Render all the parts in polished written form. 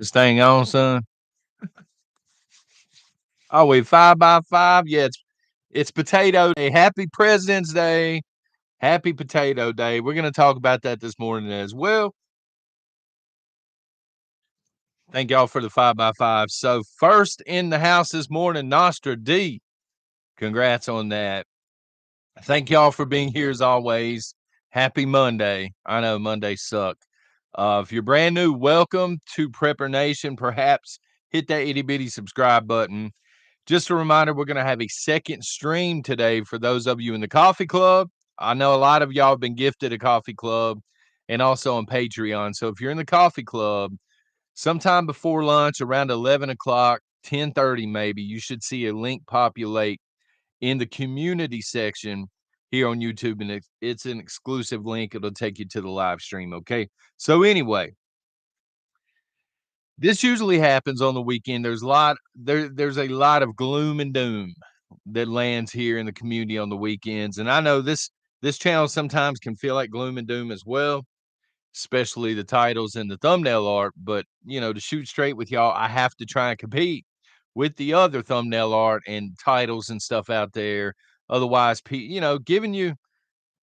This thing on, son? Oh, we 5 by 5? Yeah, it's Potato Day. Happy President's Day. Happy Potato Day. We're gonna talk about that this morning as well. Thank y'all for the 5 by 5. So, first in the house this morning, Nostra D. Congrats on that. Thank y'all for being here as always. Happy Monday. I know Mondays suck. If you're brand new, welcome to Prepper Nation. Perhaps hit that itty bitty subscribe button. Just a reminder, we're going to have a second stream today for those of you in the coffee club. I know a lot of y'all have been gifted a coffee club and also on Patreon. So if you're in the coffee club, sometime before lunch, around 11 o'clock, 10:30 maybe, you should see a link populate in the community section here on YouTube. And it's an exclusive link. It'll take you to the live stream. Okay. So anyway, this usually happens on the weekend. There's a lot of gloom and doom that lands here in the community on the weekends. And I know this channel sometimes can feel like gloom and doom as well, especially the titles and the thumbnail art. But to shoot straight with y'all, I have to try and compete with the other thumbnail art and titles and stuff out there. Otherwise, giving it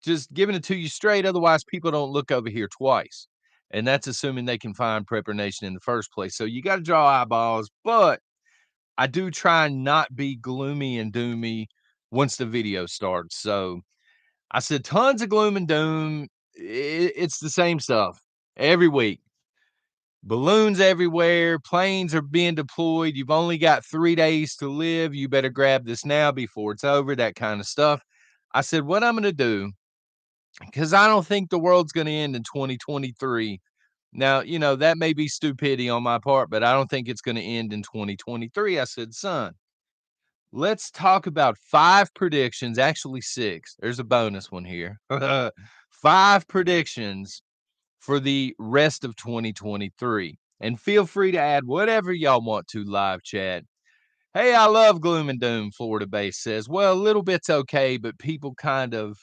to you straight. Otherwise, people don't look over here twice. And that's assuming they can find Prepper Nation in the first place. So you got to draw eyeballs, but I do try and not be gloomy and doomy once the video starts. So I said tons of gloom and doom. It's the same stuff every week. Balloons everywhere. Planes are being deployed. You've only got 3 days to live. You better grab this now before it's over. That kind of stuff. I said, what I'm going to do, because I don't think the world's going to end in 2023. Now, that may be stupidity on my part, but I don't think it's going to end in 2023. I said, son, let's talk about 5 predictions, actually 6. There's a bonus one here. 5 predictions for the rest of 2023. And feel free to add whatever y'all want to live chat. Hey, I love gloom and doom, Florida Base says. Well, a little bit's okay, but people kind of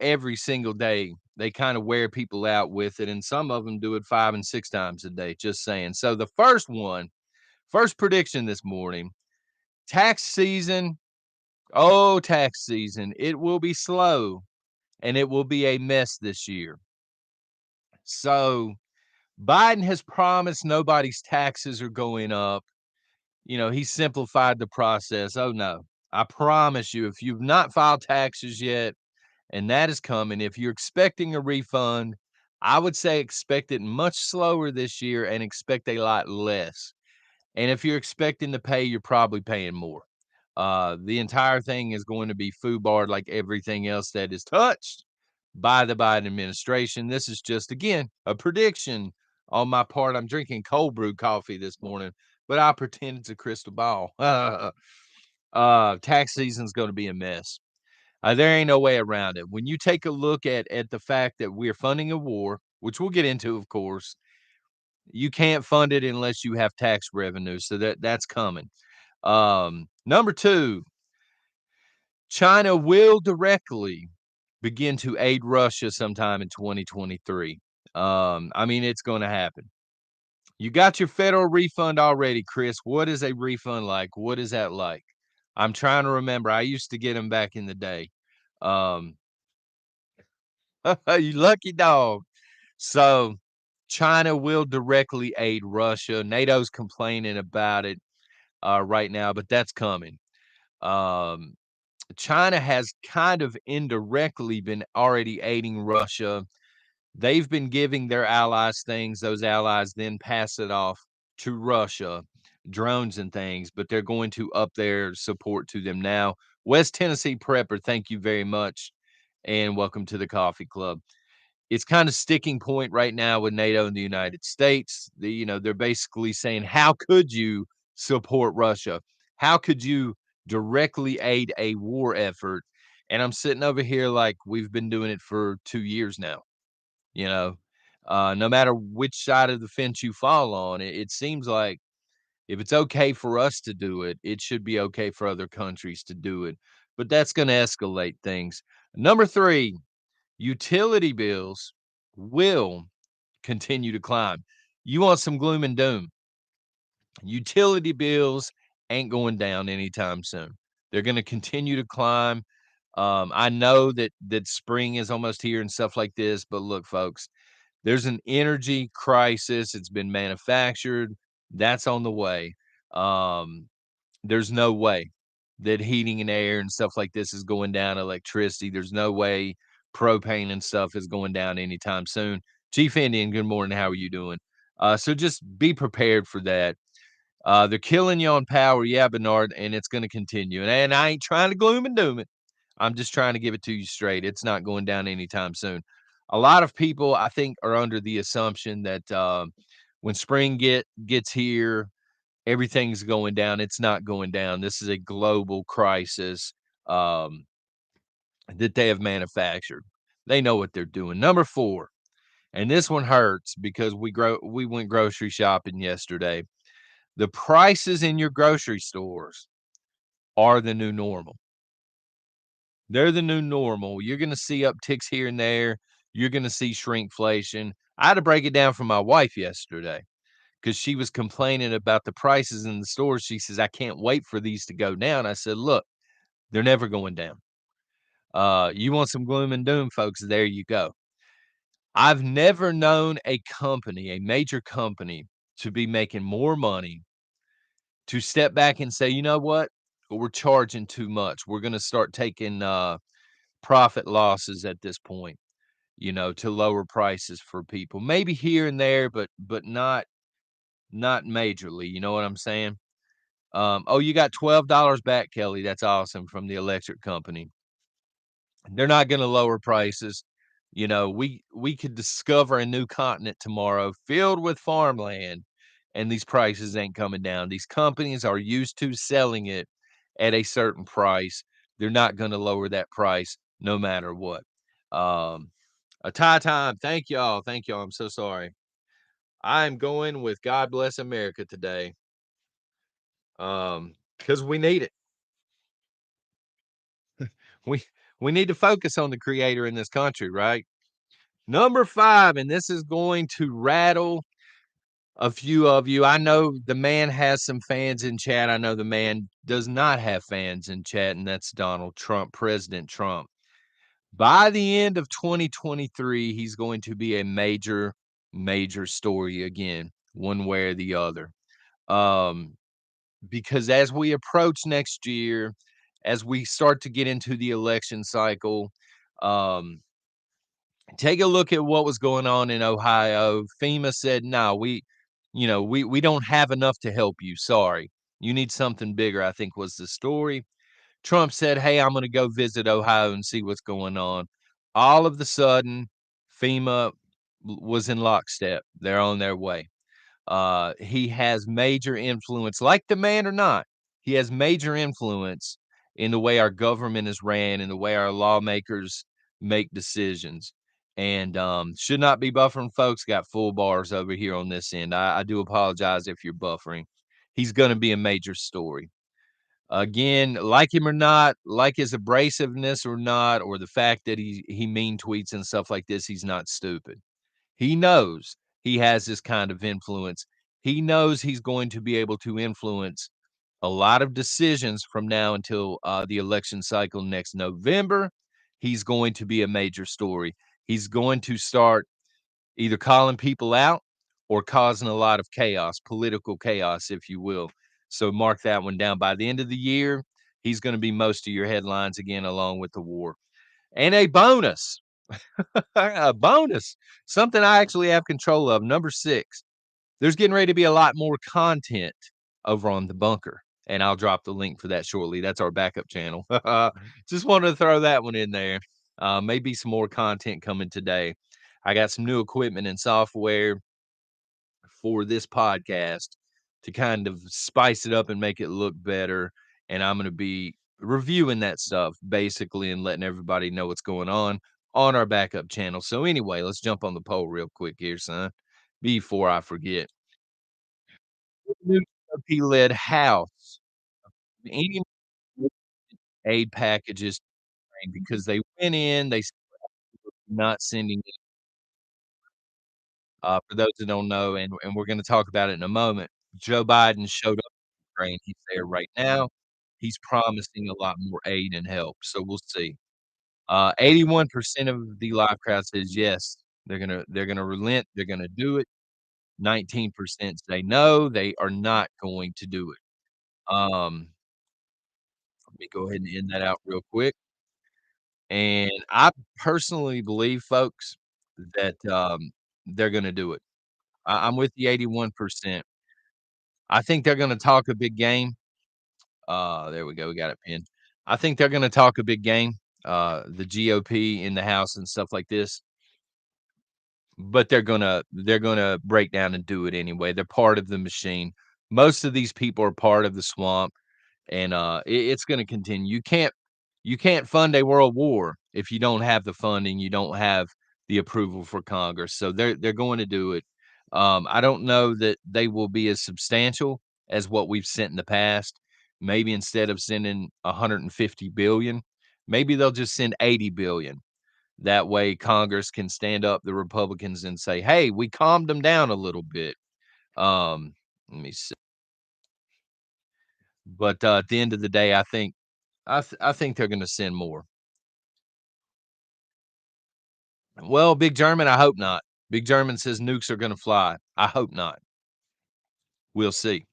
every single day, they kind of wear people out with it. And some of them do it 5 and 6 times a day, just saying. So the first prediction this morning, tax season. Oh, tax season. It will be slow and it will be a mess this year. So Biden has promised nobody's taxes are going up. He simplified the process. Oh, no. I promise you, if you've not filed taxes yet, and that is coming. If you're expecting a refund, I would say expect it much slower this year and expect a lot less. And if you're expecting to pay, you're probably paying more. The entire thing is going to be foobarred like everything else that is touched by the Biden administration. This is just, again, a prediction on my part. I'm drinking cold brew coffee this morning, but I pretend it's a crystal ball. Tax season's going to be a mess. There ain't no way around it. When you take a look at the fact that we're funding a war, which we'll get into, of course, you can't fund it unless you have tax revenue. So that's coming. Number 2, China will directly begin to aid Russia sometime in 2023. It's going to happen. You got your federal refund already, Chris. What is a refund like? What is that like? I'm trying to remember. I used to get them back in the day. Um, You lucky dog. So China will directly aid Russia. NATO's complaining about it right now, but that's coming. Um, China has kind of indirectly been already aiding Russia. They've been giving their allies things. Those allies then pass it off to Russia, drones and things, but they're going to up their support to them now. West Tennessee Prepper, thank you very much. And welcome to the coffee club. It's kind of sticking point right now with NATO and the United States. They're basically saying, how could you support Russia? How could you directly aid a war effort? And I'm sitting over here like we've been doing it for 2 years now. No matter which side of the fence you fall on, it seems like if it's okay for us to do it, it should be okay for other countries to do it. But that's going to escalate things. Number 3, utility bills will continue to climb. You want some gloom and doom. Utility bills ain't going down anytime soon. They're gonna continue to climb. I know that spring is almost here and stuff like this, but look, folks, there's an energy crisis. It's been manufactured. That's on the way. Um, there's no way that heating and air and stuff like this is going down, electricity. There's no way propane and stuff is going down anytime soon. Chief Indian, good morning. How are you doing? So just be prepared for that. They're killing you on power, yeah, Bernard, and it's going to continue. And I ain't trying to gloom and doom it. I'm just trying to give it to you straight. It's not going down anytime soon. A lot of people, I think, are under the assumption that when spring gets here, everything's going down. It's not going down. This is a global crisis um, that they have manufactured. They know what they're doing. Number four, and this one hurts because we went grocery shopping yesterday. The prices in your grocery stores are the new normal. They're the new normal. You're gonna see upticks here and there. You're gonna see shrinkflation. I had to break it down for my wife yesterday because she was complaining about the prices in the stores. She says, "I can't wait for these to go down." I said, "Look, they're never going down. You want some gloom and doom, folks? There you go." I've never known a company, a major company, to be making more money to step back and say, "You know what? We're charging too much. We're gonna start taking, profit losses at this point, to lower prices for people." Maybe here and there, but not majorly, you know what I'm saying? "Oh, you got $12 back, Kelly. That's awesome," from the electric company. They're not gonna lower prices. We could discover a new continent tomorrow filled with farmland, and these prices ain't coming down. These companies are used to selling it at a certain price. They're not gonna lower that price no matter what. Um, a tie time. Thank y'all. Thank y'all. I'm so sorry. I am going with God Bless America today. Because we need it. We we need to focus on the creator in this country, right? Number 5, and this is going to rattle a few of you. I know the man has some fans in chat. I know the man does not have fans in chat, and that's Donald Trump, President Trump. By the end of 2023, he's going to be a major, major story again, one way or the other. Um, because as we approach next year, as we start to get into the election cycle, um, take a look at what was going on in Ohio. FEMA said, "No, we don't have enough to help you. Sorry. You need something bigger," I think was the story. Trump said, "Hey, I'm gonna go visit Ohio and see what's going on." All of the sudden, FEMA was in lockstep. They're on their way. He has major influence, like the man or not, he has major influence in the way our government is ran and the way our lawmakers make decisions. And should not be buffering, folks. Got full bars over here on this end. I do apologize if you're buffering. He's going to be a major story. Again, like him or not, like his abrasiveness or not, or the fact that he mean tweets and stuff like this, he's not stupid. He knows he has this kind of influence. He knows he's going to be able to influence a lot of decisions from now until the election cycle next November. He's going to be a major story. He's going to start either calling people out or causing a lot of chaos, political chaos, if you will. So mark that one down. By the end of the year, he's going to be most of your headlines again, along with the war. And a bonus, a bonus, something I actually have control of. Number 6, there's getting ready to be a lot more content over on the bunker. And I'll drop the link for that shortly. That's our backup channel. Just wanted to throw that one in there. Maybe some more content coming today. I got some new equipment and software for this podcast to kind of spice it up and make it look better. And I'm going to be reviewing that stuff basically and letting everybody know what's going on our backup channel. So anyway, let's jump on the poll real quick here, son, before I forget. New GOP-led House, any aid packages because they went in, they said not sending For those that don't know, and we're gonna talk about it in a moment, Joe Biden showed up in Ukraine. He's there right now. He's promising a lot more aid and help, so we'll see. 81% of the live crowd says yes, they're gonna relent, they're gonna do it. 19% say no, they are not going to do it. Let me go ahead and end that out real quick. And I personally believe, folks, that, they're gonna do it. I'm with the 81%. I think they're gonna talk a big game. There we go, we got it pinned. I think they're gonna talk a big game, the GOP in the House and stuff like this, but they're gonna break down and do it anyway. They're part of the machine. Most of these people are part of the swamp. And it's going to continue. You can't fund a world war if you don't have the funding, you don't have the approval for Congress. So they're going to do it. I don't know that they will be as substantial as what we've sent in the past. Maybe instead of sending 150 billion, maybe they'll just send 80 billion. That way Congress can stand up the Republicans and say, "Hey, we calmed them down a little bit." Let me see. But at the end of the day, I think they're gonna send more. Well, Big German, I hope not. Big German says nukes are gonna fly. I hope not. We'll see.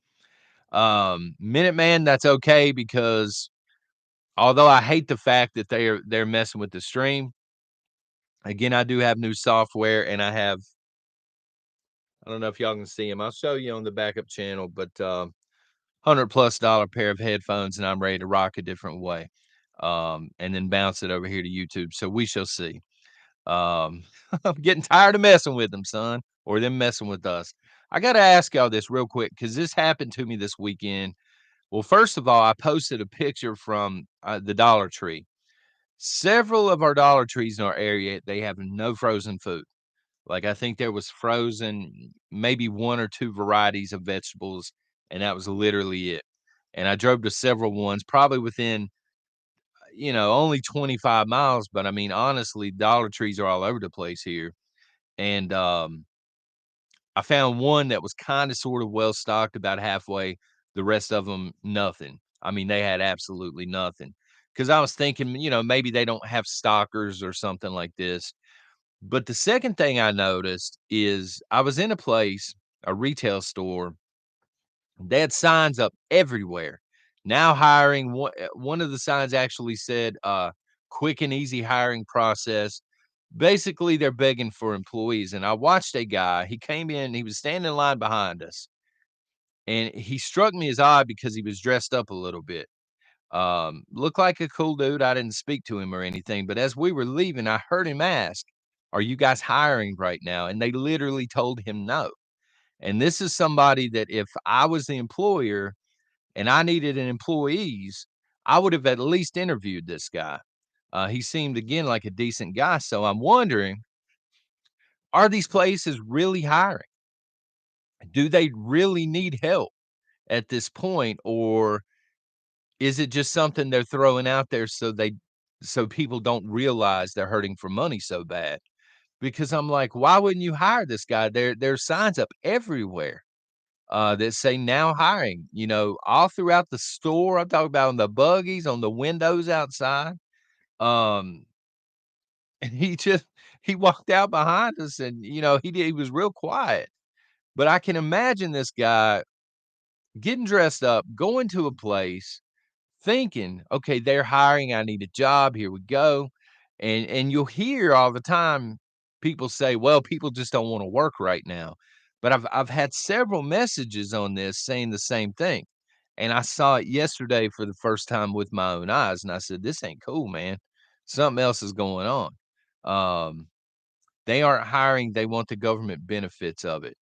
Minuteman, that's okay because although I hate the fact that they're messing with the stream, again, I do have new software and I don't know if y'all can see them. I'll show you on the backup channel, but $100+ pair of headphones and I'm ready to rock a different way. And then bounce it over here to YouTube. So we shall see. Um, I'm getting tired of messing with them, son, or them messing with us. I gotta ask y'all this real quick because this happened to me this weekend. Well, first of all, I posted a picture from the Dollar Tree. Several of our Dollar Trees in our area, they have no frozen food. Like I think there was frozen maybe one or two varieties of vegetables, and that was literally it. And I drove to several ones, probably within only 25 miles, but I mean, honestly, Dollar Trees are all over the place here. And I found one that was kind of sort of well stocked about halfway. The rest of them, nothing. I mean, they had absolutely nothing. Because I was thinking, maybe they don't have stockers or something like this. But the second thing I noticed is I was in a place, a retail store. They had signs up everywhere. Now hiring, one of the signs actually said, quick and easy hiring process. Basically, they're begging for employees. And I watched a guy, he came in, he was standing in line behind us, and he struck me as odd because he was dressed up a little bit. Looked like a cool dude. I didn't speak to him or anything, but as we were leaving, I heard him ask, "Are you guys hiring right now?" And they literally told him no. And this is somebody that if I was the employer and I needed an employees, I would have at least interviewed this guy. He seemed again like a decent guy. So I'm wondering, are these places really hiring? Do they really need help at this point? Or is it just something they're throwing out there so people don't realize they're hurting for money so bad? Because I'm like, why wouldn't you hire this guy? There's signs up everywhere. That say now hiring, all throughout the store. I'm talking about on the buggies, on the windows outside. Um, and he walked out behind us and he was real quiet. But I can imagine this guy getting dressed up, going to a place thinking, "Okay, they're hiring, I need a job, here we go." And you'll hear all the time people say, "Well, people just don't wanna work right now." But I've had several messages on this saying the same thing, and I saw it yesterday for the first time with my own eyes, and I said, "This ain't cool, man. Something else is going on." Um, they aren't hiring, they want the government benefits of it,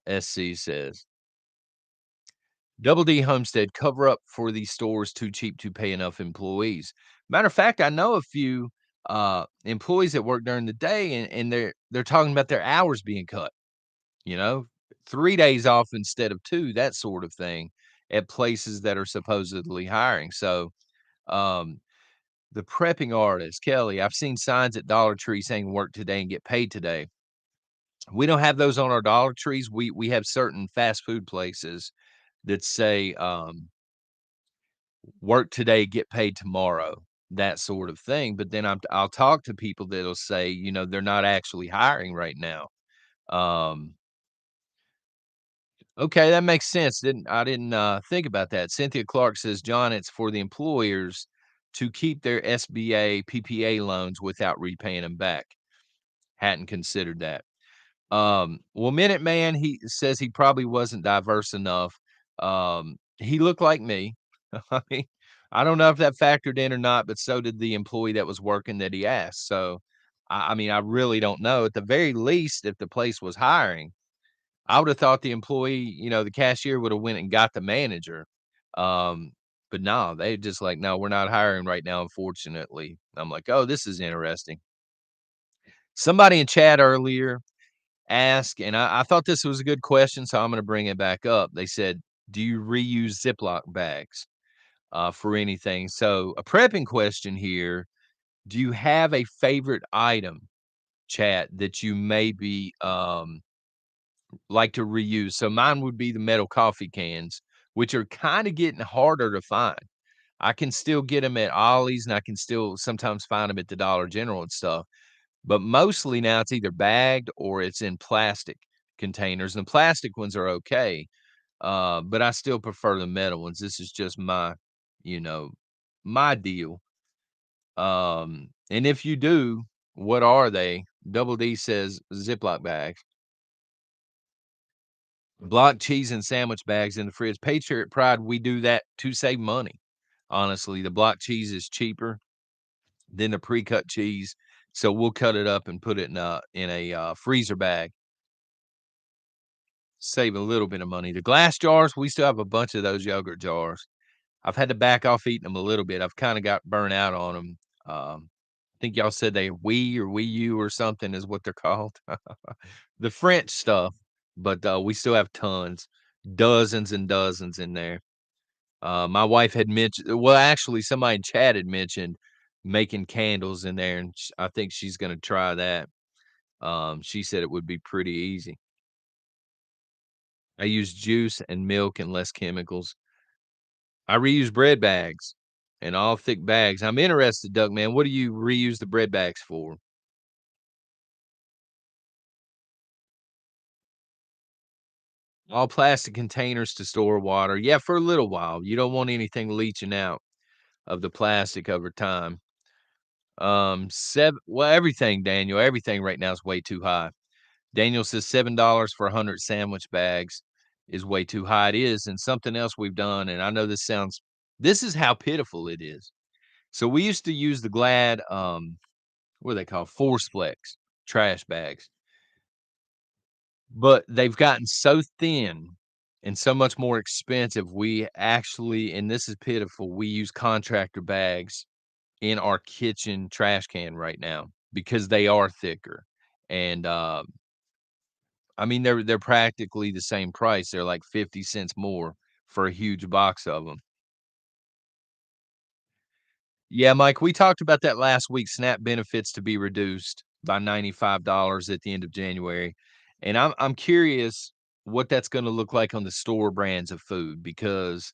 SC says. Double D Homestead, cover up for these stores too cheap to pay enough employees. Matter of fact, I know a few employees that work during the day and they're talking about their hours being cut, you know, 3 days off instead of two, that sort of thing at places that are supposedly hiring. So um the prepping artist, Kelly, I've seen signs at Dollar Tree saying work today and get paid today. We don't have those on our Dollar Trees. We have certain fast food places that say, "Work today, get paid tomorrow," that sort of thing, but then I'll talk to people that'll say, they're not actually hiring right now. Um, okay, that makes sense. I didn't think about that. Cynthia Clark says, "John, it's for the employers to keep their SBA, PPA loans without repaying them back." Hadn't considered that. Well, Minuteman, he says he probably wasn't diverse enough. He looked like me. I mean, I don't know if that factored in or not, but so did the employee that was working that he asked. So, I mean, I really don't know. At the very least, if the place was hiring, I would have thought the employee, the cashier would have went and got the manager. Um, but no, they just like, no, we're not hiring right now, unfortunately. I'm like, oh, this is interesting. Somebody in chat earlier ask, and I thought this was a good question, so I'm gonna bring it back up. They said, "Do you reuse Ziploc bags, for anything?" So, a prepping question here, do you have a favorite item, chat, that you maybe, like to reuse? So, mine would be the metal coffee cans, which are kinda getting harder to find. I can still get them at Ollie's, and I can still sometimes find them at the Dollar General and stuff. But mostly now it's either bagged or it's in plastic containers, and the plastic ones are okay, but I still prefer the metal ones. This is just you know, my deal. And if you do, what are they? Double D says Ziploc bags. Block cheese and sandwich bags in the fridge. Patriot Pride, we do that to save money. Honestly, the block cheese is cheaper than the pre-cut cheese, so we'll cut it up and put it in a freezer bag. Save a little bit of money. The glass jars, we still have a bunch of those yogurt jars. I've had to back off eating them a little bit. I've kinda got burnt out on them. I think y'all said they Wii U or something is what they're called. The French stuff, but, we still have tons, dozens and dozens in there. My wife had mentioned, well, actually, somebody in chat had mentioned making candles in there, and I think she's gonna try that. She said it would be pretty easy. I use juice and milk and less chemicals. I reuse bread bags and all thick bags. I'm interested, Duck Man. What do you reuse the bread bags for? All plastic containers to store water. Yeah, for a little while. You don't want anything leaching out of the plastic over time. Everything, Daniel. Everything right now is way too high. Daniel says $7 for 100 sandwich bags is way too high. It is, and something else we've done, and I know this is how pitiful it is. So we used to use the Glad, what are they called? Forceplex trash bags, but they've gotten so thin and so much more expensive. We actually, and this is pitiful, we use contractor bags in our kitchen trash can right now because they are thicker. And I mean, they're practically the same price. They're like 50 cents more for a huge box of them. Yeah, Mike, we talked about that last week. SNAP benefits to be reduced by $95 at the end of January. And I'm curious what that's gonna look like on the store brands of food, because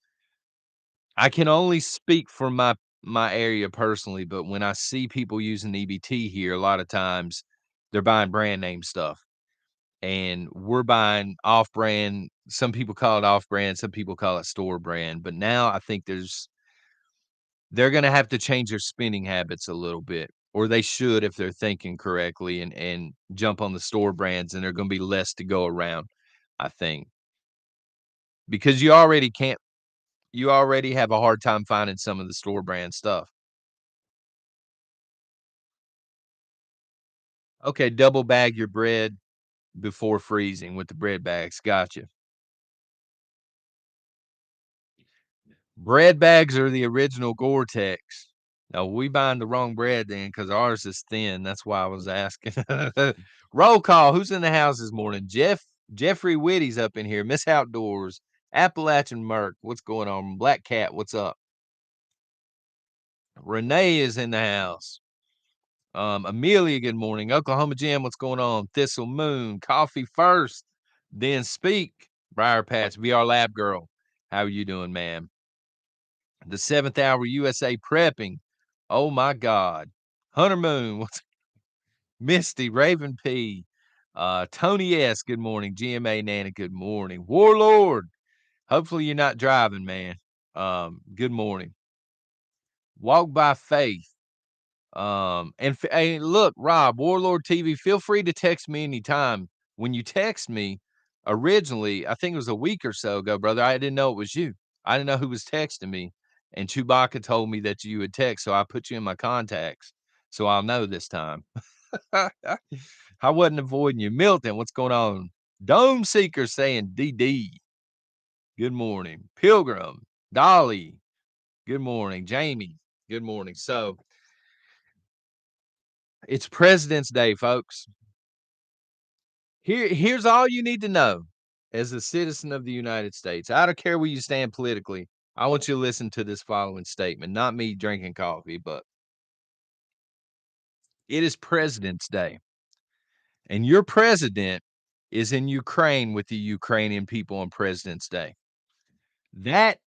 I can only speak for my area personally, but when I see people using EBT here, a lot of times they're buying brand name stuff, and we're buying off brand. Some people call it off brand, some people call it store brand. But now I think they're gonna have to change their spending habits a little bit, or they should if they're thinking correctly, and jump on the store brands, and there are gonna be less to go around, I think. Because you already have a hard time finding some of the store brand stuff. Okay, double bag your bread before freezing with the bread bags, gotcha. Bread bags are the original Gore-Tex. No, we buying the wrong bread then, because ours is thin, that's why I was asking. Roll call, who's in the house this morning? Jeffrey Whitty's up in here, Miss Outdoors, Appalachian Merc, what's going on? Black Cat, what's up? Renee is in the house. Amelia, good morning. Oklahoma Jim, what's going on? Thistle Moon, coffee first, then speak. Briar Patch, VR Lab Girl, how are you doing, ma'am? The 7th hour USA prepping. Oh my God. Hunter Moon, what's Misty, Raven P, Tony S, good morning. GMA Nana, good morning. Warlord, hopefully you're not driving, man. Good morning. Walk by Faith. Hey, look, Rob, Warlord TV, feel free to text me anytime. When you text me originally, I think it was a week or so ago, brother, I didn't know it was you. I didn't know who was texting me. And Chewbacca told me that you would text, so I put you in my contacts. So I'll know this time. I wasn't avoiding you. Milton, what's going on? Dome Seeker saying DD. Good morning. Pilgrim, Dolly. Good morning. Jamie. Good morning. So it's President's Day, folks. Here's all you need to know as a citizen of the United States. I don't care where you stand politically. I want you to listen to this following statement, not me drinking coffee, but it is President's Day. And your president is in Ukraine with the Ukrainian people on President's Day. That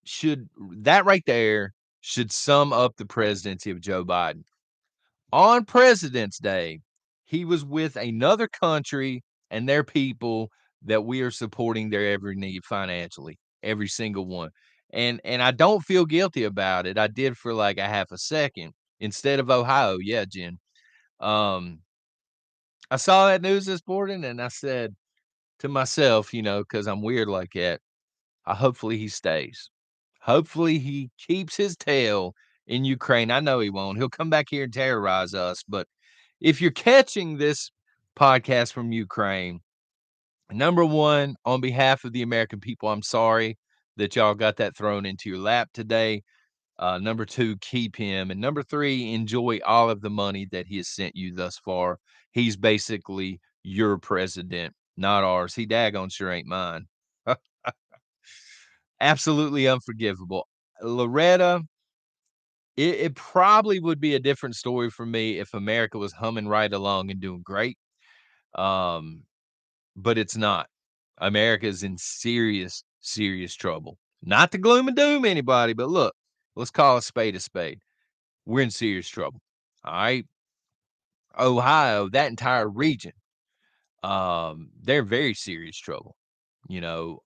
right there should sum up the presidency of Joe Biden. On President's Day, he was with another country and their people that we are supporting their every need financially, every single one. And I don't feel guilty about it. I did for like a half a second instead of Ohio. Yeah, Jen. Um, I saw that news this morning and I said to myself, because I'm weird like that, hopefully he stays. Hopefully he keeps his tail in Ukraine. I know he won't. He'll come back here and terrorize us. But if you're catching this podcast from Ukraine, number one, on behalf of the American people, I'm sorry that y'all got that thrown into your lap today. Number two, keep him. And number three, enjoy all of the money that he has sent you thus far. He's basically your president, not ours. He daggone sure ain't mine. Absolutely unforgivable. Loretta, it probably would be a different story for me if America was humming right along and doing great. Um, but it's not. America's in serious, serious trouble. Not to gloom and doom anybody, but look, let's call a spade a spade. We're in serious trouble. All right. Ohio, that entire region, they're in very serious trouble.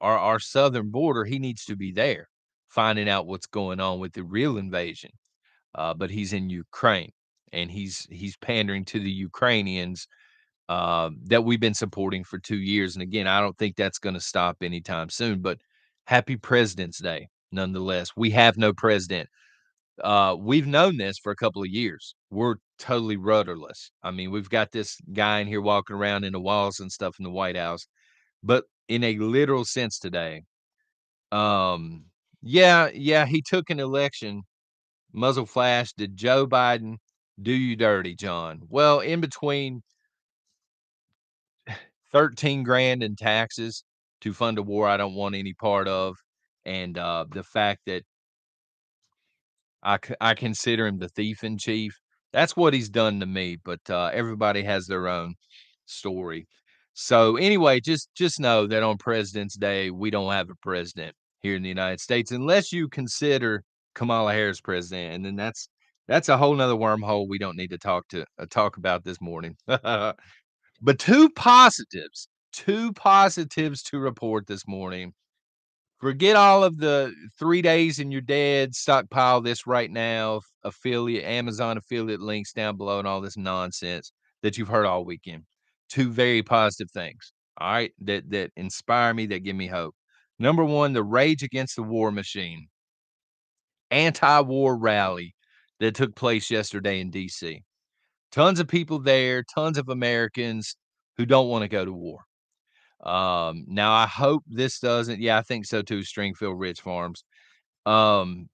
Our southern border, he needs to be there, finding out what's going on with the real invasion. But he's in Ukraine, and he's pandering to the Ukrainians that we've been supporting for 2 years. And again, I don't think that's going to stop anytime soon. But happy President's Day, nonetheless. We have no president. We've known this for a couple of years. We're totally rudderless. I mean, we've got this guy in here walking around in the walls and stuff in the White House. But in a literal sense today, um, yeah, he took an election. Muzzle flash, did Joe Biden do you dirty, John? Well, in between 13 grand in taxes to fund a war I don't want any part of, and the fact that I consider him the thief in chief. That's what he's done to me, but everybody has their own story. So anyway, just know that on President's Day, we don't have a president here in the United States unless you consider Kamala Harris president, and then that's a whole nother wormhole we don't need to talk about this morning. But two positives to report this morning. Forget all of the 3 days and you're dead, stockpile this right now, Amazon affiliate links down below and all this nonsense that you've heard all weekend. Two very positive things, all right, that inspire me, that give me hope. Number one, the Rage Against the War Machine anti-war rally that took place yesterday in DC. Tons of people there, tons of Americans who don't want to go to war. Now I hope this doesn't. Yeah, I think so too. Stringfield Ridge Farms. Um,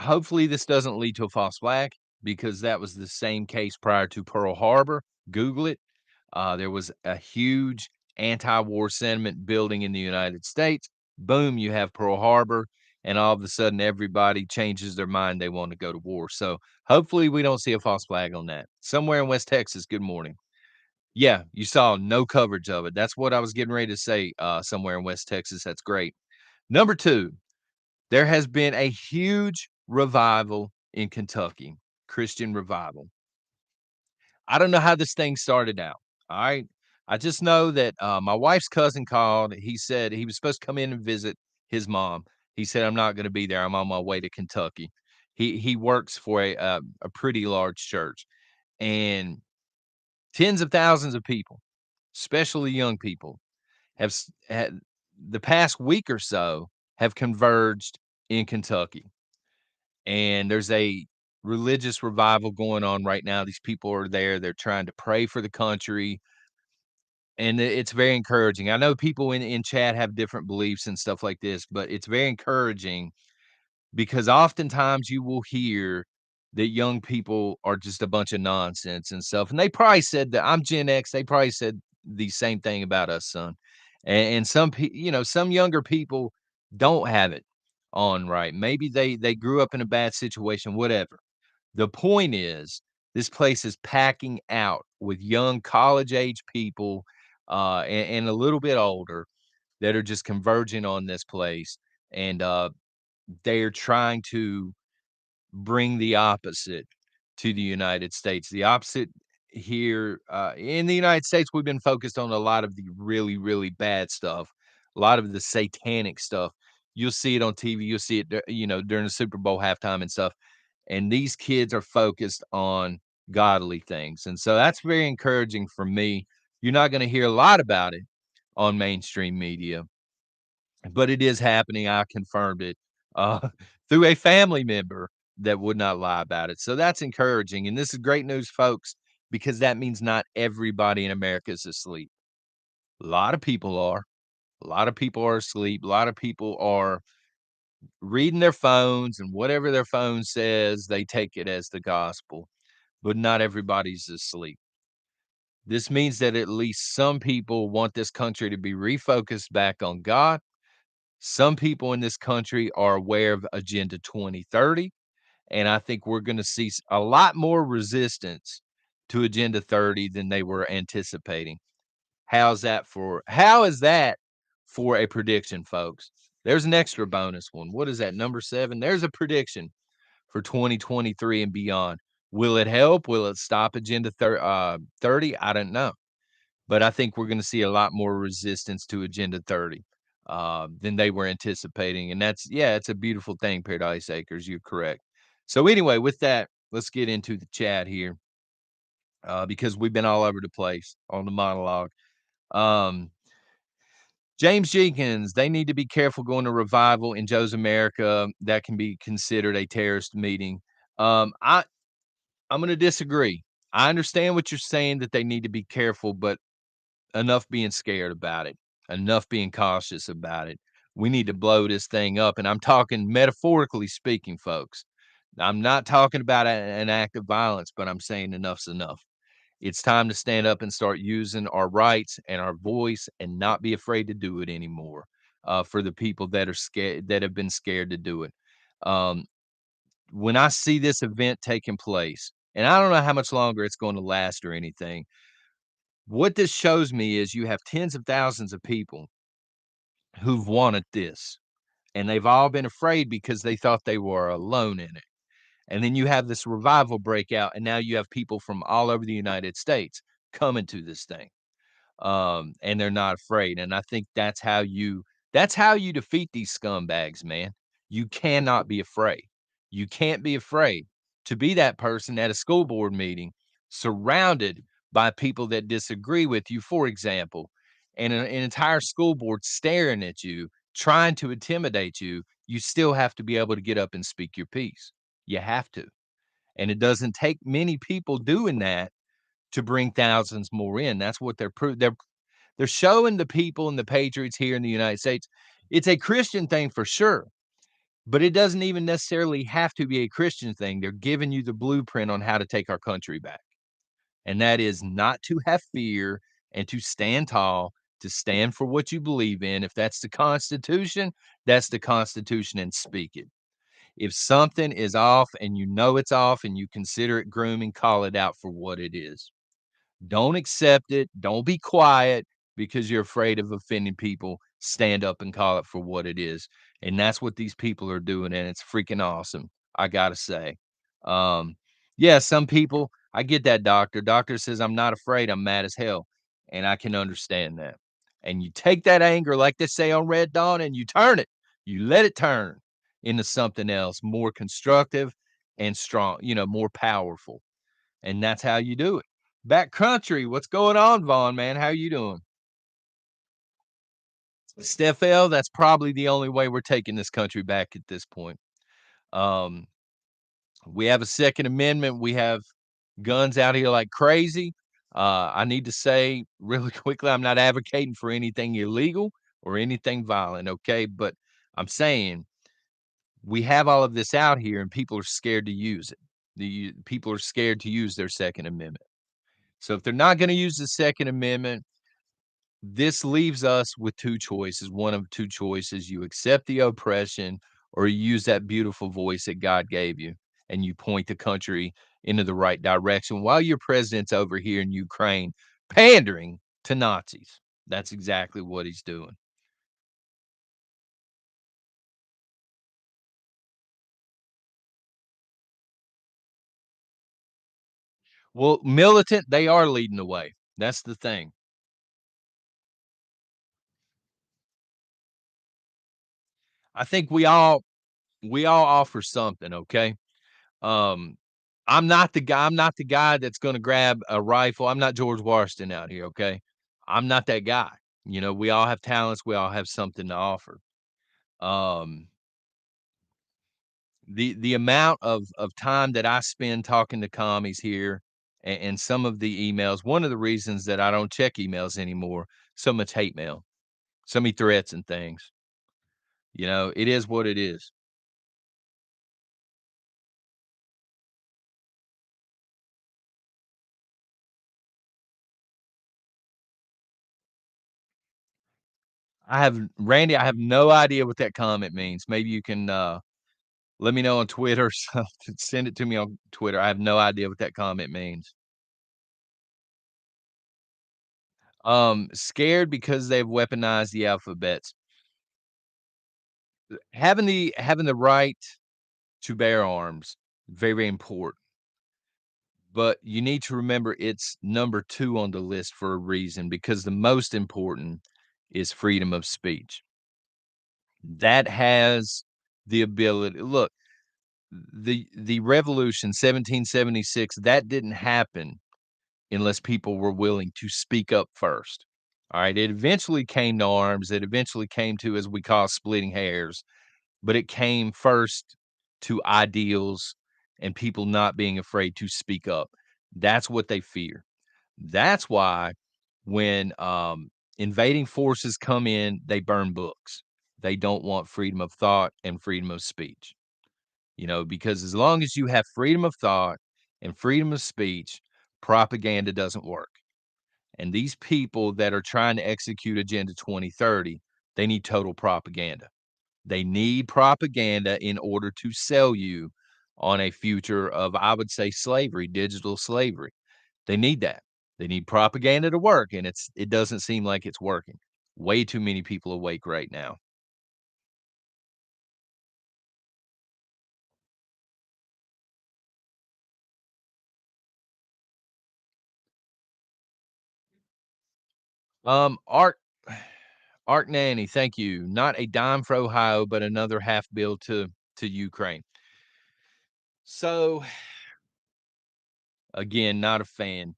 Hopefully this doesn't lead to a false flag because that was the same case prior to Pearl Harbor. Google it. There was a huge anti-war sentiment building in the United States. Boom, you have Pearl Harbor, and all of a sudden everybody changes their mind, they wanna go to war. So, hopefully, we don't see a false flag on that. Somewhere in West Texas, good morning. Yeah, you saw no coverage of it. That's what I was getting ready to say, somewhere in West Texas, that's great. Number 2, there has been a huge revival in Kentucky, Christian revival. I don't know how this thing started out, alright? I just know that, my wife's cousin called, he said he was supposed to come in and visit his mom. He said, "I'm not gonna be there, I'm on my way to Kentucky." He works for a pretty large church, and tens of thousands of people, especially young people, have had the past week or so have converged in Kentucky, and there's a religious revival going on right now. These people are there, they're trying to pray for the country, and it's very encouraging. I know people in chat have different beliefs and stuff like this, but it's very encouraging because oftentimes you will hear that young people are just a bunch of nonsense and stuff, and they probably said that. I'm Gen X, they probably said the same thing about us, son. And some younger people don't have it on right. Maybe they grew up in a bad situation, whatever. The point is, this place is packing out with young college age people, and a little bit older that are just converging on this place, and, they're trying to bring the opposite to the United States. The opposite here, in the United States, we've been focused on a lot of the really, really bad stuff, a lot of the satanic stuff. You'll see it on TV, you'll see it, during the Super Bowl halftime and stuff. And these kids are focused on godly things. And so that's very encouraging for me. You're not going to hear a lot about it on mainstream media, but it is happening. I confirmed it through a family member that would not lie about it. So that's encouraging. And this is great news, folks, because that means not everybody in America is asleep. A lot of people are. A lot of people are asleep. A lot of people are reading their phones, and whatever their phone says, they take it as the gospel, but not everybody's asleep. This means that at least some people want this country to be refocused back on God. Some people in this country are aware of Agenda 2030, and I think we're going to see a lot more resistance to Agenda 30 than they were anticipating. How is that for a prediction, folks? There's an extra bonus one. What is that, number 7? There's a prediction for 2023 and beyond. Will it help? Will it stop Agenda 30? I don't know. But I think we're gonna see a lot more resistance to Agenda 30, than they were anticipating, and it's a beautiful thing, Paradise Acres, you're correct. So, anyway, with that, let's get into the chat here, because we've been all over the place on the monologue. Um, James Jenkins, they need to be careful going to revival in Joe's America. That can be considered a terrorist meeting. Um, I I'm gonna disagree. I understand what you're saying that they need to be careful, but enough being scared about it, enough being cautious about it. We need to blow this thing up, and I'm talking metaphorically speaking, folks. I'm not talking about an act of violence, but I'm saying enough's enough. It's time to stand up and start using our rights and our voice and not be afraid to do it anymore, for the people that are scared, that have been scared to do it. Um, when I see this event taking place, and I don't know how much longer it's going to last or anything, what this shows me is you have tens of thousands of people who've wanted this, and they've all been afraid because they thought they were alone in it. And then you have this revival break out, and now you have people from all over the United States coming to this thing, and they're not afraid. And I think that's how you defeat these scumbags, man. You cannot be afraid. You can't be afraid to be that person at a school board meeting, surrounded by people that disagree with you, for example, and an entire school board staring at you, trying to intimidate you. You still have to be able to get up and speak your piece. You have to. And it doesn't take many people doing that to bring thousands more in. That's what they're showing the people and the patriots here in the United States. It's a Christian thing for sure, but it doesn't even necessarily have to be a Christian thing. They're giving you the blueprint on how to take our country back. And that is not to have fear and to stand tall, to stand for what you believe in. If that's the Constitution, that's the Constitution, and speak it. If something is off and you know it's off and you consider it grooming, call it out for what it is. Don't accept it. Don't be quiet because you're afraid of offending people. Stand up and call it for what it is. And that's what these people are doing. And it's freaking awesome. I gotta say. Um, yeah, some people, I get that doctor. Doctor says, I'm not afraid, I'm mad as hell. And I can understand that. And you take that anger, like they say on Red Dawn, and you turn it. You let it turn into something else more constructive and strong, more powerful. And that's how you do it. Back country, what's going on, Vaughn, man? How you doing? Steph L, that's probably the only way we're taking this country back at this point. Um, we have a Second Amendment. We have guns out here like crazy. I need to say really quickly, I'm not advocating for anything illegal or anything violent, okay? But I'm saying we have all of this out here and people are scared to use it. The people are scared to use their Second Amendment. So if they're not going to use the Second Amendment, this leaves us with 2 choices, one of 2 choices. You accept the oppression or you use that beautiful voice that God gave you, and you point the country into the right direction while your president's over here in Ukraine pandering to Nazis. That's exactly what he's doing. Well, militant, they are leading the way. That's the thing. I think we all offer something, okay? Um, I'm not the guy that's gonna grab a rifle. I'm not George Washington out here, okay? I'm not that guy. We all have talents, we all have something to offer. Um, the amount of time that I spend talking to commies here and some of the emails, one of the reasons that I don't check emails anymore, so much hate mail, so many threats and things. It is what it is. I have no idea what that comment means. Maybe you can, let me know on Twitter or something. Send it to me on Twitter. I have no idea what that comment means. Scared because they've weaponized the alphabets. Having the right to bear arms, very important. But you need to remember it's number 2 on the list for a reason because the most important is freedom of speech. That has the ability. Look, the revolution 1776, that didn't happen unless people were willing to speak up first. All right. It eventually came to arms. It eventually came to, as we call, splitting hairs, but it came first to ideals and people not being afraid to speak up. That's what they fear. That's why when invading forces come in, they burn books. They don't want freedom of thought and freedom of speech, because as long as you have freedom of thought and freedom of speech, propaganda doesn't work. And these people that are trying to execute Agenda 2030, they need total propaganda. They need propaganda in order to sell you on a future of, I would say, slavery, digital slavery. They need that. They need propaganda to work, and it doesn't seem like it's working. Way too many people awake right now. Art Art Nanny, thank you. Not a dime for Ohio, but another half bill to Ukraine. So again, not a fan.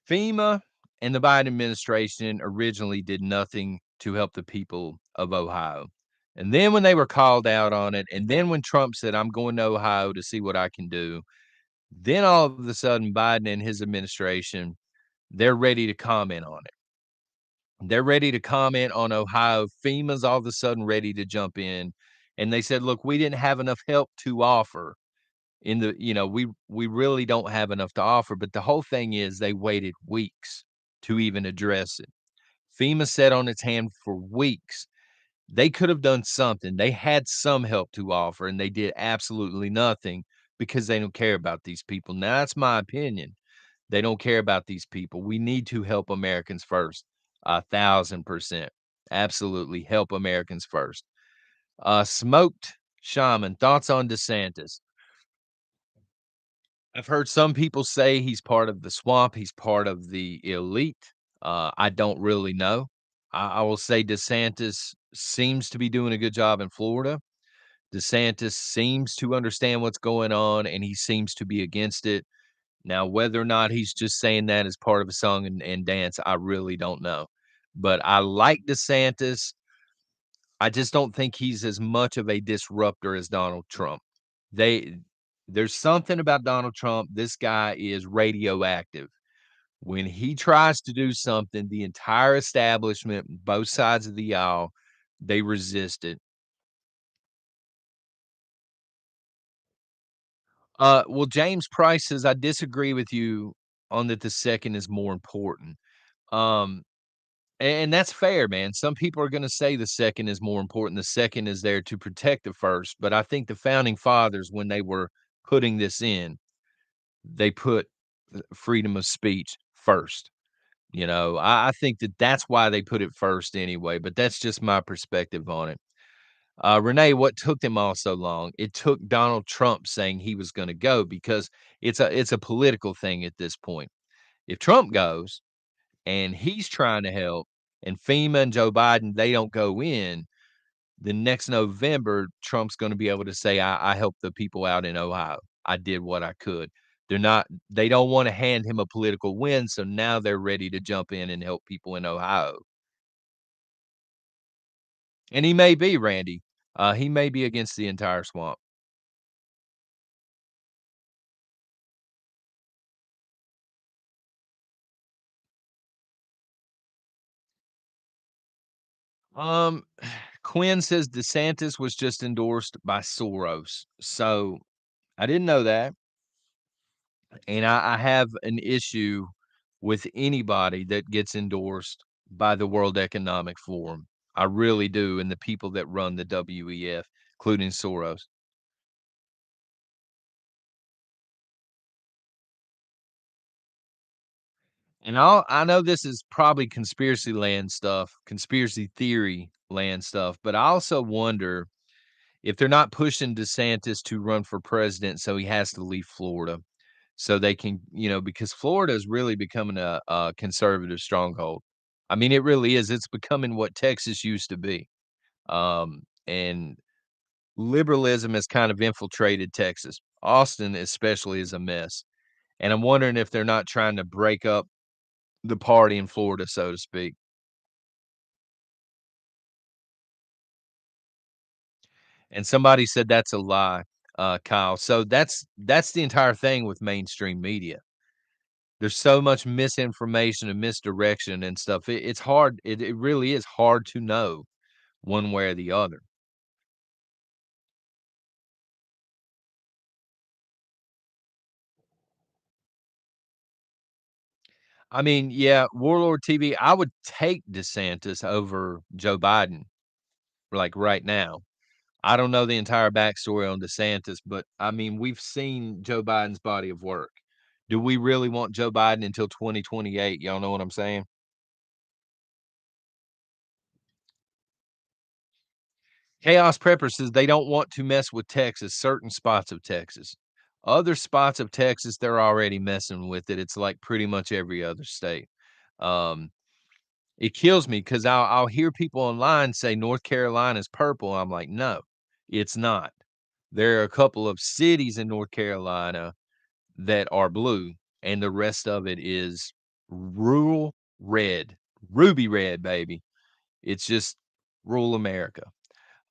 FEMA and the Biden administration originally did nothing to help the people of Ohio. And then when they were called out on it, and then when Trump said, I'm going to Ohio to see what I can do, then all of a sudden Biden and his administration, they're ready to comment on it. They're ready to comment on Ohio. FEMA's all of a sudden ready to jump in. And they said, look, we didn't have enough help to offer we really don't have enough to offer. But the whole thing is they waited weeks to even address it. FEMA sat on its hand for weeks. They could have done something. They had some help to offer, and they did absolutely nothing because they don't care about these people. Now, that's my opinion. They don't care about these people. We need to help Americans first. 1,000%. Absolutely. Help Americans first. Smoked Shaman, thoughts on DeSantis? I've heard some people say he's part of the swamp, he's part of the elite. I don't really know. I will say DeSantis seems to be doing a good job in Florida. DeSantis seems to understand what's going on, and he seems to be against it. Now, whether or not he's just saying that as part of a song and dance, I really don't know. But I like DeSantis. I just don't think he's as much of a disruptor as Donald Trump. They there's something about Donald Trump, this guy is radioactive. When he tries to do something, the entire establishment, both sides of the aisle, they resist it. Well, James Price says, "I disagree with you on that the second is more important." Um, and that's fair, man. Some people are gonna say the second is more important. The second is there to protect the first, but I think the founding fathers, when they were putting this in, they put freedom of speech first. You know, I think that that's why they put it first anyway, but that's just my perspective on it. Renee, what took them all so long? It took Donald Trump saying he was going to go because it's a political thing at this point. If Trump goes and he's trying to help, and FEMA and Joe Biden they don't go in, then next November Trump's going to be able to say, "I helped the people out in Ohio. I did what I could." They don't want to hand him a political win, so now they're ready to jump in and help people in Ohio. And he may be, Randy. He may be against the entire swamp. Um, Quinn says DeSantis was just endorsed by Soros. So I didn't know that. And I have an issue with anybody that gets endorsed by the World Economic Forum. I really do. And the people that run the WEF, including Soros. And I know this is probably conspiracy land stuff, conspiracy theory land stuff, but I also wonder if they're not pushing DeSantis to run for president, so he has to leave Florida, so they can, because Florida is really becoming a conservative stronghold. I mean, it really is. It's becoming what Texas used to be. And liberalism has kind of infiltrated Texas. Austin, especially, is a mess. And I'm wondering if they're not trying to break up the party in Florida, so to speak. And somebody said that's a lie, Kyle. So that's the entire thing with mainstream media. There's so much misinformation and misdirection and stuff. It's hard. It really is hard to know one way or the other. I mean, yeah, Warlord TV, I would take DeSantis over Joe Biden, like right now. I don't know the entire backstory on DeSantis, but I mean, we've seen Joe Biden's body of work. Do we really want Joe Biden until 2028? Y'all know what I'm saying? Chaos Prepper says they don't want to mess with Texas, certain spots of Texas. Other spots of Texas, they're already messing with it. It's like pretty much every other state. Um, it kills me because I'll hear people online say North Carolina's purple. I'm like, no, it's not. There are a couple of cities in North Carolina that are blue, and the rest of it is rural red, ruby red, baby. It's just rural America.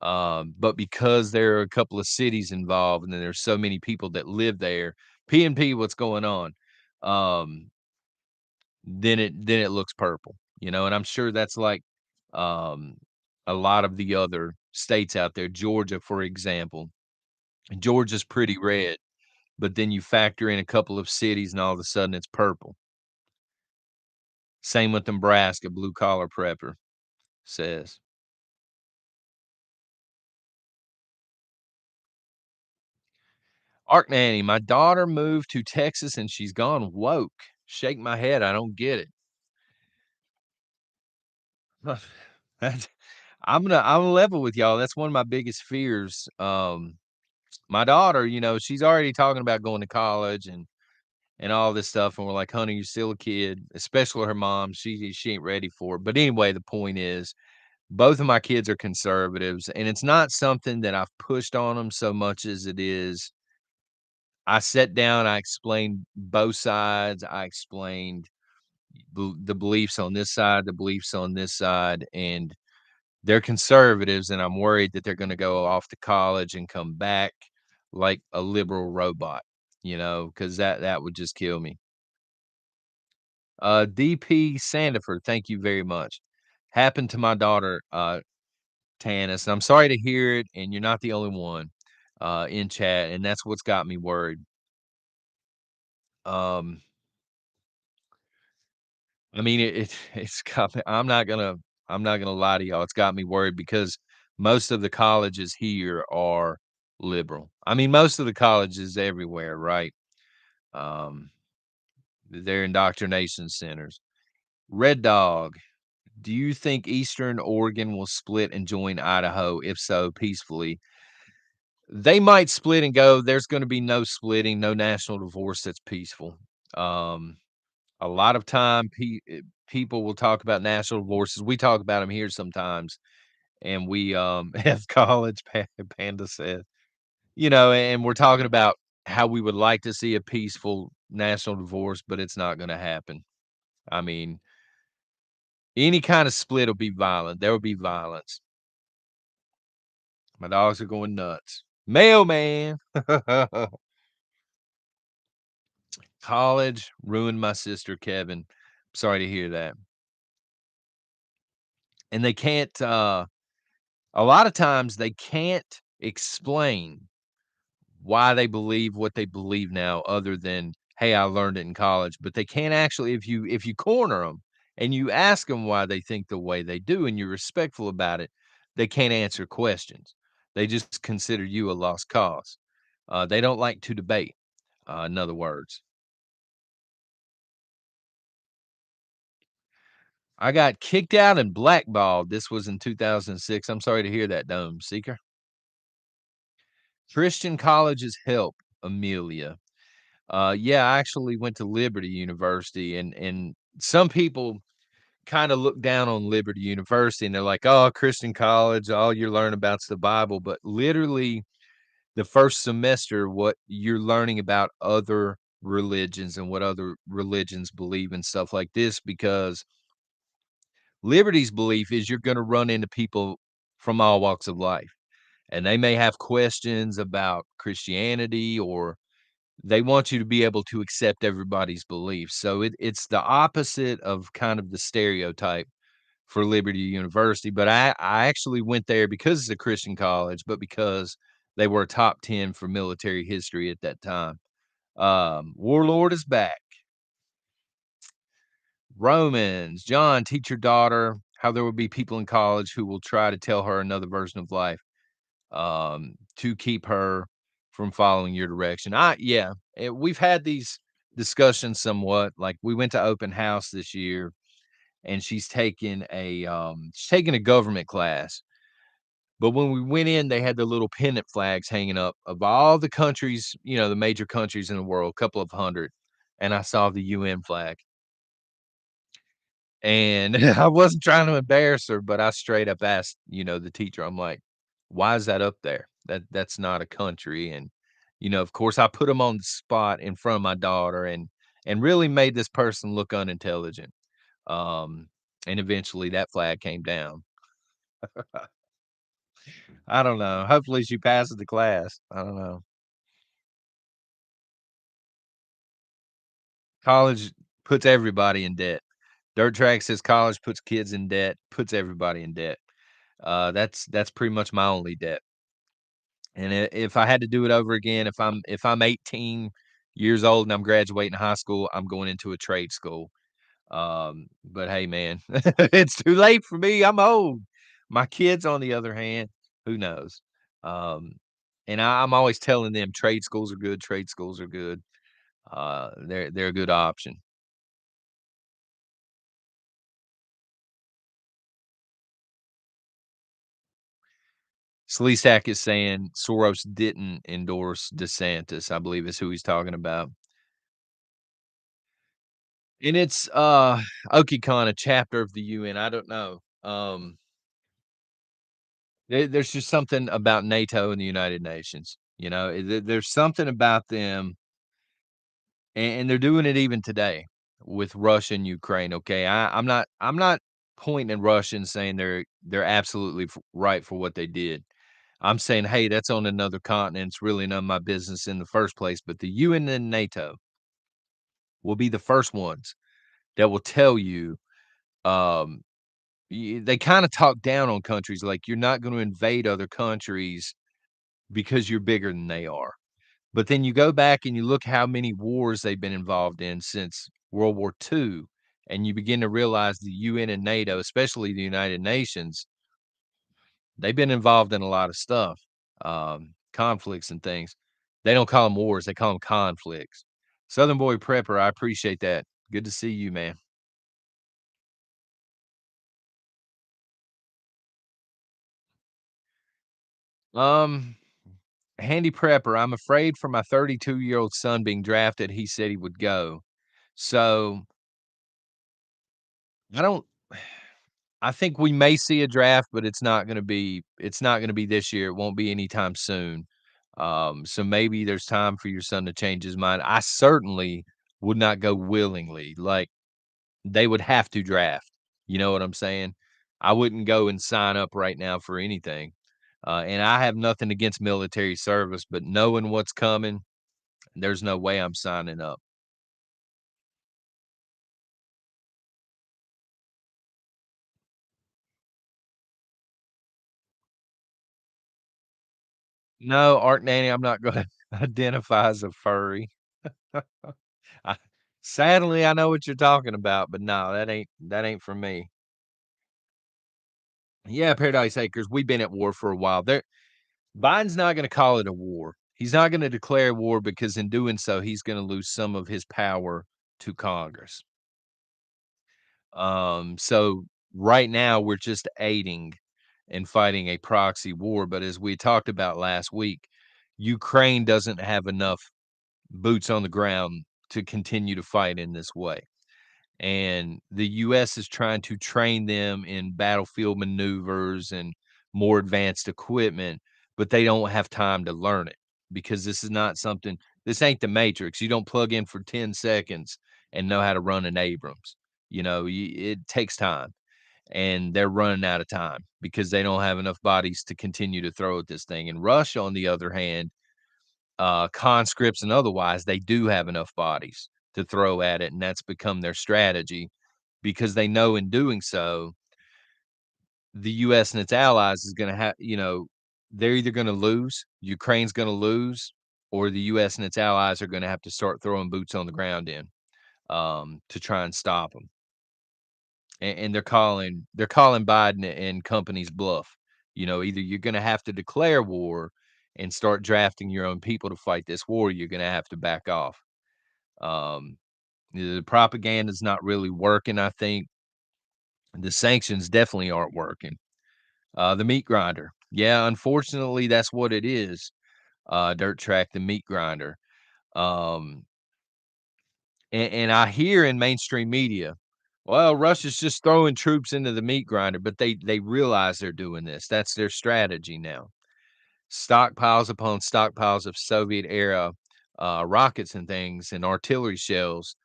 But because there are a couple of cities involved and then there's so many people that live there, PNP, what's going on? Um, then it looks purple, and I'm sure that's like um a lot of the other states out there. Georgia, for example. Georgia's pretty red, but then you factor in a couple of cities and all of a sudden it's purple. Same with Nebraska, blue collar prepper says. Arc Nanny, my daughter moved to Texas and she's gone woke. Shake my head. I don't get it. That's I'm level with y'all. That's one of my biggest fears. My daughter, she's already talking about going to college and all this stuff. And we're like, honey, you're still a kid, especially her mom. She ain't ready for it. But anyway, the point is both of my kids are conservatives, and it's not something that I've pushed on them so much as it is I sat down, I explained both sides, I explained the beliefs on this side, the beliefs on this side, and they're conservatives, and I'm worried that they're gonna go off to college and come back like a liberal robot, because that would just kill me. DP Sandiford, thank you very much. Happened to my daughter, Tanis, and I'm sorry to hear it, and you're not the only one, in chat, and that's what's got me worried. Um, I mean, it's got me I'm not gonna lie to y'all, it's got me worried because most of the colleges here are liberal. I mean, most of the colleges everywhere, right? Um, they're indoctrination centers. Red Dog, do you think Eastern Oregon will split and join Idaho? If so, peacefully? They might split and go, there's gonna be no splitting, no national divorce that's peaceful. Um, a lot of time people will talk about national divorces. We talk about them here sometimes, and we, have college, Panda said, and we're talking about how we would like to see a peaceful national divorce, but it's not gonna happen. I mean, any kind of split will be violent. There will be violence. My dogs are going nuts. Mailman. College ruined my sister, Kevin. Sorry to hear that. And they can't, a lot of times they can't explain why they believe what they believe now other than, "Hey, I learned it in college," but they can't actually if you corner them and you ask them why they think the way they do and you're respectful about it, they can't answer questions. They just consider you a lost cause. They don't like to debate, in other words. I got kicked out and blackballed. This was in 2006. I'm sorry to hear that, Dome Seeker. Christian colleges help, Amelia. Yeah, I actually went to Liberty University, and some people kinda look down on Liberty University, and they're like, "Oh, Christian college, all you learn about's the Bible," but literally, the first semester, what you're learning about other religions and what other religions believe and stuff like this, because Liberty's belief is you're gonna run into people from all walks of life, and they may have questions about Christianity or they want you to be able to accept everybody's beliefs. So it's the opposite of kind of the stereotype for Liberty University. But I actually went there because it's a Christian college, but because they were a top 10 for military history at that time. Warlord is back. Romans, John, teach your daughter how there will be people in college who will try to tell her another version of life to keep her from following your direction. Yeah, we've had these discussions somewhat. Like we went to open house this year, and she's taking a government class. But when we went in, they had the little pennant flags hanging up of all the countries, the major countries in the world, a couple of hundred, and I saw the UN flag. And I wasn't trying to embarrass her, but I straight up asked, the teacher, I'm like, "Why is that up there? That's not a country." And, of course, I put him on the spot in front of my daughter and really made this person look unintelligent. Um, and eventually that flag came down. I don't know. Hopefully she passes the class. I don't know. College puts everybody in debt. Dirt Track says college puts kids in debt, puts everybody in debt. That's pretty much my only debt. And if I had to do it over again, if I'm 18 years old and I'm graduating high school, I'm going into a trade school. But hey, man, it's too late for me. I'm old. My kids, on the other hand, who knows? Um, and I'm always telling them trade schools are good. Trade schools are good. They're a good option. Sleestack is saying Soros didn't endorse DeSantis, I believe is who he's talking about. And it's, Okikon, a chapter of the UN, I don't know. There's just something about NATO and the United Nations, there's something about them, and they're doing it even today with Russia and Ukraine, okay? I'm not pointing at Russia and saying they're absolutely right for what they did. I'm saying, "Hey, that's on another continent, it's really none of my business in the first place," but the UN and NATO will be the first ones that will tell you, um, they kinda talk down on countries, like, "You're not gonna invade other countries because you're bigger than they are." But then you go back and you look how many wars they've been involved in since World War II, and you begin to realize the UN and NATO, especially the United Nations, they've been involved in a lot of stuff, conflicts and things. They don't call them wars, they call them conflicts. Southern Boy Prepper, I appreciate that. Good to see you, man. Um, Handy Prepper, I'm afraid for my 32-year-old son being drafted, he said he would go. So, I don't I think we may see a draft, but it's not gonna be this year, it won't be anytime soon. So maybe there's time for your son to change his mind. I certainly would not go willingly, like, they would have to draft, you know what I'm saying? I wouldn't go and sign up right now for anything, and I have nothing against military service, but knowing what's coming, there's no way I'm signing up. No, Art Nanny, I'm not gonna identify as a furry. I sadly, I know what you're talking about, but no, that ain't for me. Yeah, Paradise Acres, we've been at war for a while. Biden's not gonna call it a war. He's not gonna declare war because in doing so, he's gonna lose some of his power to Congress. So right now we're just aiding and fighting a proxy war, but as we talked about last week, Ukraine doesn't have enough boots on the ground to continue to fight in this way. And the US is trying to train them in battlefield maneuvers and more advanced equipment, but they don't have time to learn it because this is not something this ain't the Matrix. You don't plug in for 10 seconds and know how to run an Abrams. It takes time and they're running out of time because they don't have enough bodies to continue to throw at this thing. And Russia, on the other hand, conscripts and otherwise, they do have enough bodies to throw at it, and that's become their strategy because they know in doing so, the US and its allies is gonna have they're either gonna lose, Ukraine's gonna lose, or the US and its allies are gonna have to start throwing boots on the ground to try and stop them. And they're calling Biden and company's bluff. Either you're gonna have to declare war and start drafting your own people to fight this war, or you're gonna have to back off. Um, the propaganda's not really working, I think. The sanctions definitely aren't working. The meat grinder. Yeah, unfortunately, that's what it is. Dirt track, the meat grinder. Um, and I hear in mainstream media, well, Russia's just throwing troops into the meat grinder, but they realize they're doing this. That's their strategy now. Stockpiles upon stockpiles of Soviet era rockets and things and artillery shells.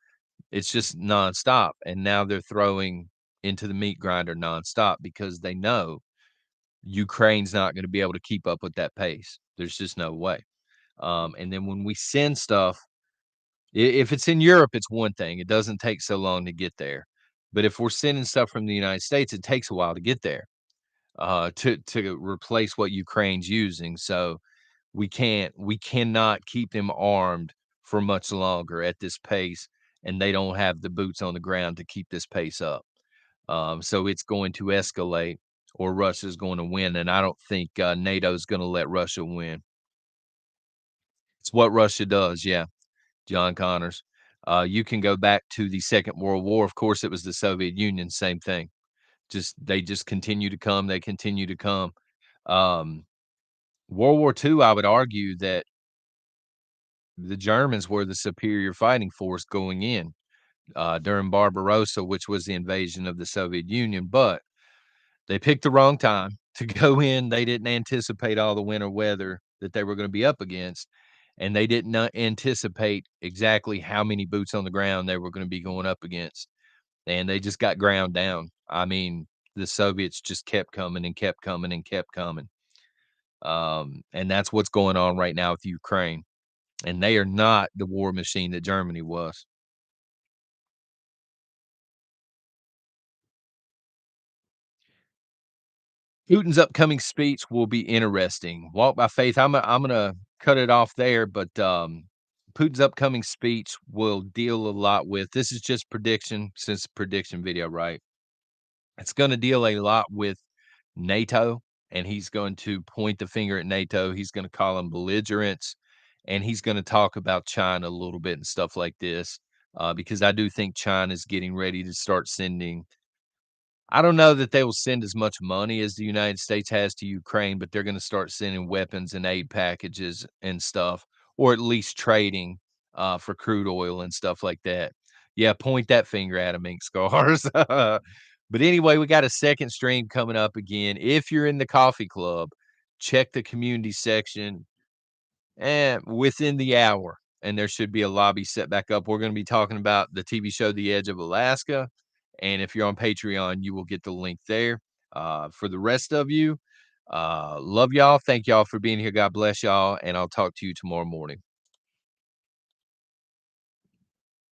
It's just nonstop. And now they're throwing into the meat grinder nonstop because they know Ukraine's not going to be able to keep up with that pace. There's just no way. And then when we send stuff, if it's in Europe, it's one thing. It doesn't take so long to get there. But if we're sending stuff from the United States, it takes a while to get there to replace what Ukraine's using. So we cannot keep them armed for much longer at this pace. and they don't have the boots on the ground to keep this pace up. So it's going to escalate, or Russia's going to win, and I don't think NATO is going to let Russia win. It's what Russia does, yeah, John Connors. You can go back to the Second World War. Of course, it was the Soviet Union, same thing. They just continue to come. They continue to come. Um, World War II, I would argue that the Germans were the superior fighting force going in during Barbarossa, which was the invasion of the Soviet Union. But they picked the wrong time to go in. They didn't anticipate all the winter weather that they were going to be up against, and they didn't anticipate exactly how many boots on the ground they were going to be going up against, and they just got ground down. I mean, the Soviets just kept coming and kept coming and kept coming. And that's what's going on right now with Ukraine. And they are not the war machine that Germany was. Putin's upcoming speech will be interesting. Walk by faith. I'm gonna cut it off there, but Putin's upcoming speech will deal a lot with this is just prediction since prediction video, right? It's gonna deal a lot with NATO, and he's going to point the finger at NATO. He's gonna call them belligerents, and he's gonna talk about China a little bit and stuff like this. Because I do think China is getting ready to start sending I don't know that they will send as much money as the United States has to Ukraine, but they're gonna start sending weapons and aid packages and stuff, or at least trading, for crude oil and stuff like that. Yeah, point that finger at 'em, ink scars. But anyway, we got a second stream coming up again. If you're in the coffee club, check the community section and within the hour, and there should be a lobby set back up. We're gonna be talking about the TV show The Edge of Alaska, and if you're on Patreon, you will get the link there. For the rest of you, love y'all. Thank y'all for being here. God bless y'all, and I'll talk to you tomorrow morning.